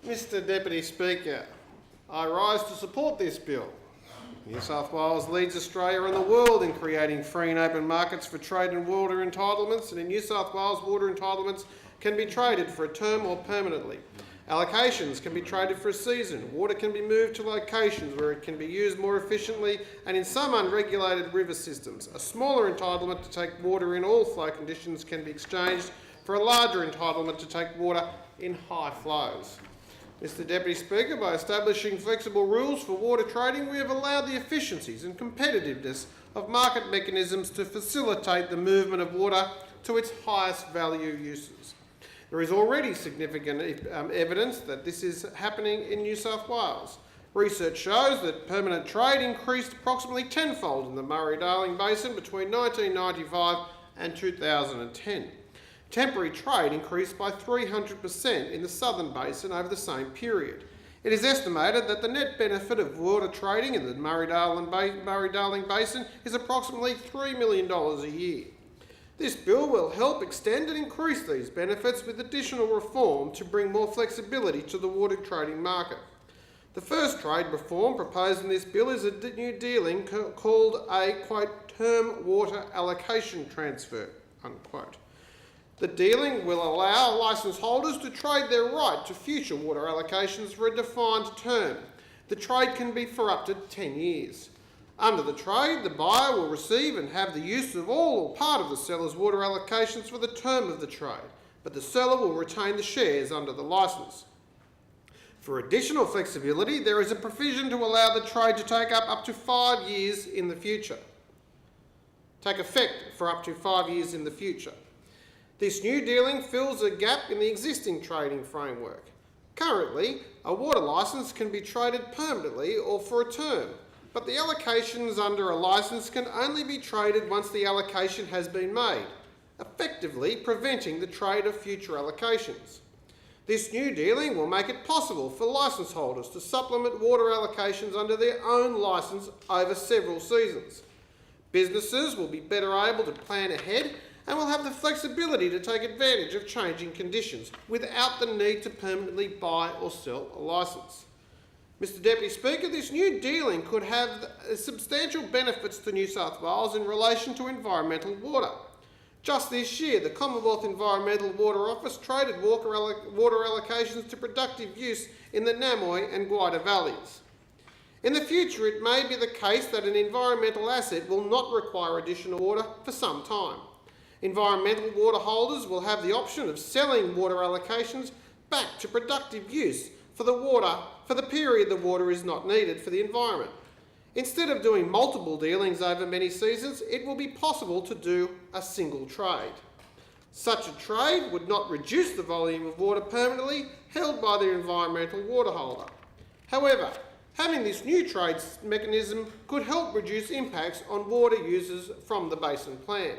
Mr Deputy Speaker, I rise to support this bill. New South Wales leads Australia and the world in creating free and open markets for trade and water entitlements, and in New South Wales, water entitlements can be traded for a term or permanently. Allocations can be traded for a season. Water can be moved to locations where it can be used more efficiently, and in some unregulated river systems, a smaller entitlement to take water in all flow conditions can be exchanged for a larger entitlement to take water in high flows. Mr Deputy Speaker, by establishing flexible rules for water trading, we have allowed the efficiencies and competitiveness of market mechanisms to facilitate the movement of water to its highest value uses. There is already significant evidence that this is happening in New South Wales. Research shows that permanent trade increased approximately tenfold in the Murray-Darling Basin between 1995 and 2010. Temporary trade increased by 300% in the Southern Basin over the same period. It is estimated that the net benefit of water trading in the Murray-Darling Basin is approximately $3 million a year. This bill will help extend and increase these benefits with additional reform to bring more flexibility to the water trading market. The first trade reform proposed in this bill is a new dealing called a, quote, term water allocation transfer, unquote. The dealing will allow licence holders to trade their right to future water allocations for a defined term. The trade can be for up to 10 years. Under the trade, the buyer will receive and have the use of all or part of the seller's water allocations for the term of the trade, but the seller will retain the shares under the licence. For additional flexibility, there is a provision to allow the trade to take up to 5 years in the future. Take effect for up to 5 years in the future. This new dealing fills a gap in the existing trading framework. Currently, a water licence can be traded permanently or for a term, but the allocations under a licence can only be traded once the allocation has been made, effectively preventing the trade of future allocations. This new dealing will make it possible for licence holders to supplement water allocations under their own licence over several seasons. Businesses will be better able to plan ahead and will have the flexibility to take advantage of changing conditions without the need to permanently buy or sell a licence. Mr Deputy Speaker, this new dealing could have substantial benefits to New South Wales in relation to environmental water. Just this year, the Commonwealth Environmental Water Office traded water allocations to productive use in the Namoi and Guida valleys. In the future, it may be the case that an environmental asset will not require additional water for some time. Environmental water holders will have the option of selling water allocations back to productive use for the period the water is not needed for the environment. Instead of doing multiple dealings over many seasons, it will be possible to do a single trade. Such a trade would not reduce the volume of water permanently held by the environmental water holder. However, having this new trade mechanism could help reduce impacts on water users from the Basin Plan.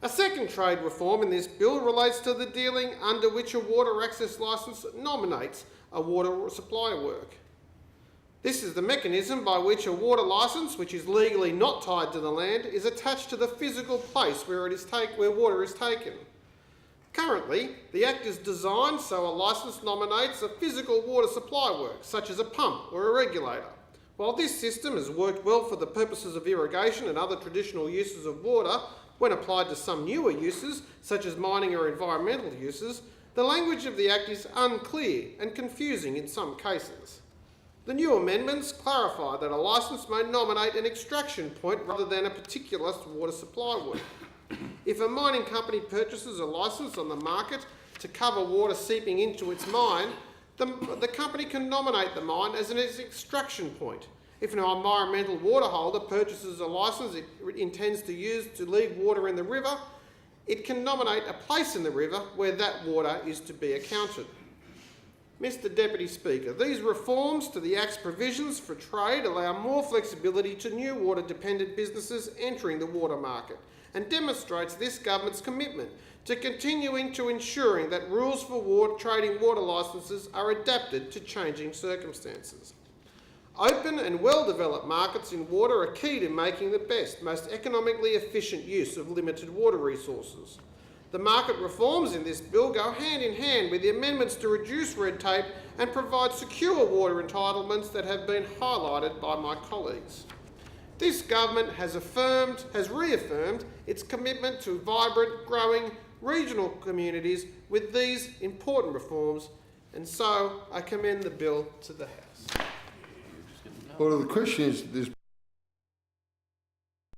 A second trade reform in this bill relates to the dealing under which a water access licence nominates a water supply work. This is the mechanism by which a water licence, which is legally not tied to the land, is attached to the physical place where water is taken. Currently, the Act is designed so a licence nominates a physical water supply work, such as a pump or a regulator. While this system has worked well for the purposes of irrigation and other traditional uses of water, when applied to some newer uses, such as mining or environmental uses, the language of the Act is unclear and confusing in some cases. The new amendments clarify that a licence may nominate an extraction point rather than a particular water supply work. If a mining company purchases a licence on the market to cover water seeping into its mine, the company can nominate the mine as an extraction point. If an environmental water holder purchases a licence it intends to use to leave water in the river, it can nominate a place in the river where that water is to be accounted. Mr Deputy Speaker, these reforms to the Act's provisions for trade allow more flexibility to new water-dependent businesses entering the water market and demonstrates this government's commitment to continuing to ensuring that rules for trading water licences are adapted to changing circumstances. Open and well-developed markets in water are key to making the best, most economically efficient use of limited water resources. The market reforms in this bill go hand in hand with the amendments to reduce red tape and provide secure water entitlements that have been highlighted by my colleagues. This government has reaffirmed its commitment to vibrant, growing regional communities with these important reforms, and so I commend the bill to the House. Well, the question is, there's